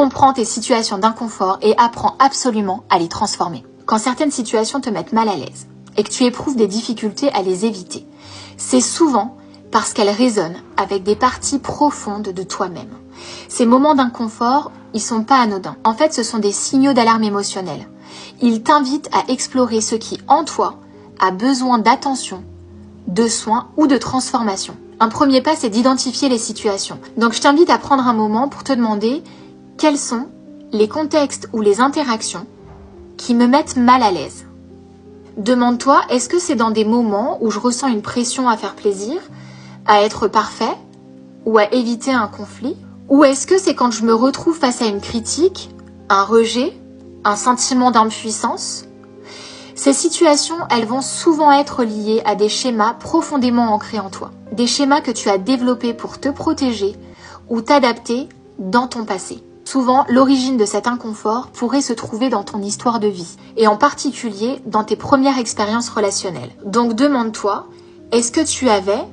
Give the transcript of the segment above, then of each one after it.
Comprends tes situations d'inconfort et apprends absolument à les transformer. Quand certaines situations te mettent mal à l'aise et que tu éprouves des difficultés à les éviter, c'est souvent parce qu'elles résonnent avec des parties profondes de toi-même. Ces moments d'inconfort, ils sont pas anodins. En fait, ce sont des signaux d'alarme émotionnelle. Ils t'invitent à explorer ce qui, en toi, a besoin d'attention, de soins ou de transformation. Un premier pas, c'est d'identifier les situations. Donc, je t'invite à prendre un moment pour te demander quels sont les contextes ou les interactions qui me mettent mal à l'aise. Demande-toi, est-ce que c'est dans des moments où je ressens une pression à faire plaisir, à être parfait ou à éviter un conflit? Ou est-ce que c'est quand je me retrouve face à une critique, un rejet, un sentiment d'impuissance? Ces situations, elles vont souvent être liées à des schémas profondément ancrés en toi. Des schémas que tu as développés pour te protéger ou t'adapter dans ton passé. Souvent, l'origine de cet inconfort pourrait se trouver dans ton histoire de vie, et en particulier dans tes premières expériences relationnelles. Donc demande-toi, est-ce que tu avais,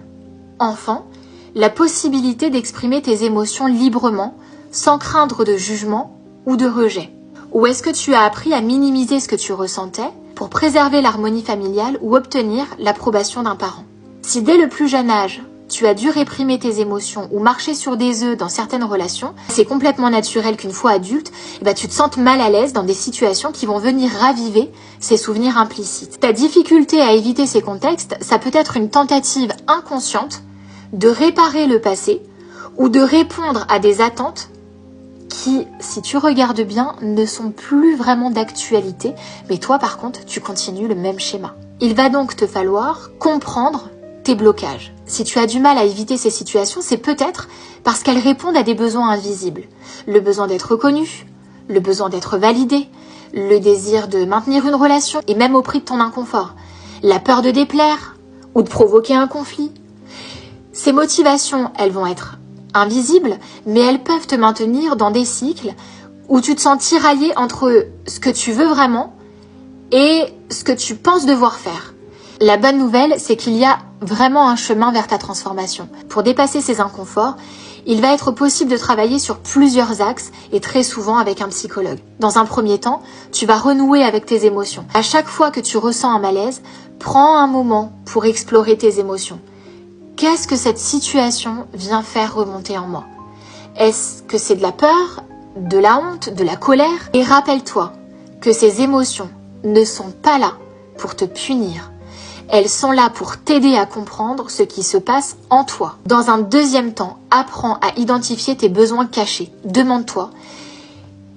enfant, la possibilité d'exprimer tes émotions librement, sans craindre de jugement ou de rejet? Ou est-ce que tu as appris à minimiser ce que tu ressentais pour préserver l'harmonie familiale ou obtenir l'approbation d'un parent? Si dès le plus jeune âge, tu as dû réprimer tes émotions ou marcher sur des œufs dans certaines relations, c'est complètement naturel qu'une fois adulte, tu te sentes mal à l'aise dans des situations qui vont venir raviver ces souvenirs implicites. Ta difficulté à éviter ces contextes, ça peut être une tentative inconsciente de réparer le passé ou de répondre à des attentes qui, si tu regardes bien, ne sont plus vraiment d'actualité, mais toi par contre, tu continues le même schéma. Il va donc te falloir comprendre tes blocages. Si tu as du mal à éviter ces situations, c'est peut-être parce qu'elles répondent à des besoins invisibles. Le besoin d'être reconnu, le besoin d'être validé, le désir de maintenir une relation et même au prix de ton inconfort, la peur de déplaire ou de provoquer un conflit. Ces motivations, elles vont être invisibles, mais elles peuvent te maintenir dans des cycles où tu te sens tiraillé entre ce que tu veux vraiment et ce que tu penses devoir faire. La bonne nouvelle, c'est qu'il y a vraiment un chemin vers ta transformation. Pour dépasser ces inconforts, il va être possible de travailler sur plusieurs axes et très souvent avec un psychologue. Dans un premier temps, tu vas renouer avec tes émotions. À chaque fois que tu ressens un malaise, prends un moment pour explorer tes émotions. Qu'est-ce que cette situation vient faire remonter en moi? Est-ce que c'est de la peur, de la honte, de la colère? Et rappelle-toi que ces émotions ne sont pas là pour te punir. Elles sont là pour t'aider à comprendre ce qui se passe en toi. Dans un deuxième temps, apprends à identifier tes besoins cachés. Demande-toi,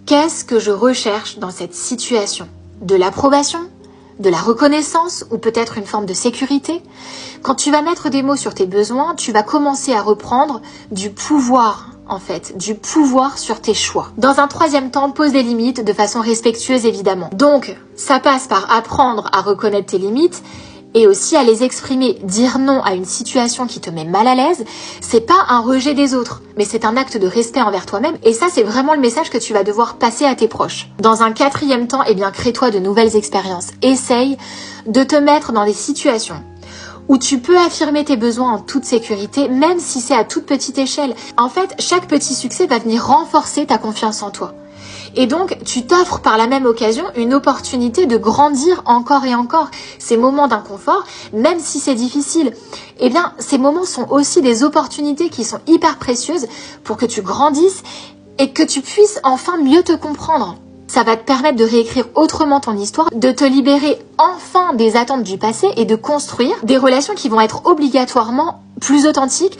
qu'est-ce que je recherche dans cette situation? De l'approbation? De la reconnaissance ou peut-être une forme de sécurité? Quand tu vas mettre des mots sur tes besoins, tu vas commencer à reprendre du pouvoir du pouvoir sur tes choix. Dans un troisième temps, pose des limites de façon respectueuse évidemment. Donc, ça passe par apprendre à reconnaître tes limites et aussi à les exprimer. Dire non à une situation qui te met mal à l'aise, c'est pas un rejet des autres, mais c'est un acte de respect envers toi-même et ça c'est vraiment le message que tu vas devoir passer à tes proches. Dans un quatrième temps, crée-toi de nouvelles expériences. Essaye de te mettre dans des situations où tu peux affirmer tes besoins en toute sécurité, même si c'est à toute petite échelle. En fait, chaque petit succès va venir renforcer ta confiance en toi. Et donc, tu t'offres par la même occasion une opportunité de grandir encore et encore. Ces moments d'inconfort, même si c'est difficile, ces moments sont aussi des opportunités qui sont hyper précieuses pour que tu grandisses et que tu puisses enfin mieux te comprendre. Ça va te permettre de réécrire autrement ton histoire, de te libérer enfin des attentes du passé et de construire des relations qui vont être obligatoirement plus authentiques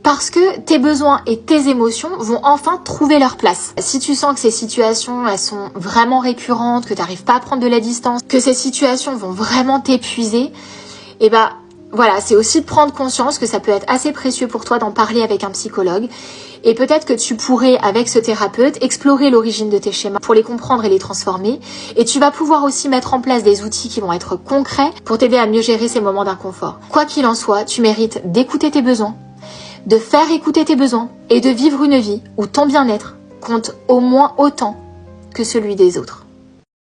parce que tes besoins et tes émotions vont enfin trouver leur place. Si tu sens que ces situations, elles sont vraiment récurrentes, que tu n'arrives pas à prendre de la distance, que ces situations vont vraiment t'épuiser, voilà, c'est aussi de prendre conscience que ça peut être assez précieux pour toi d'en parler avec un psychologue. Et peut-être que tu pourrais, avec ce thérapeute, explorer l'origine de tes schémas pour les comprendre et les transformer. Et tu vas pouvoir aussi mettre en place des outils qui vont être concrets pour t'aider à mieux gérer ces moments d'inconfort. Quoi qu'il en soit, tu mérites d'écouter tes besoins, de faire écouter tes besoins et de vivre une vie où ton bien-être compte au moins autant que celui des autres.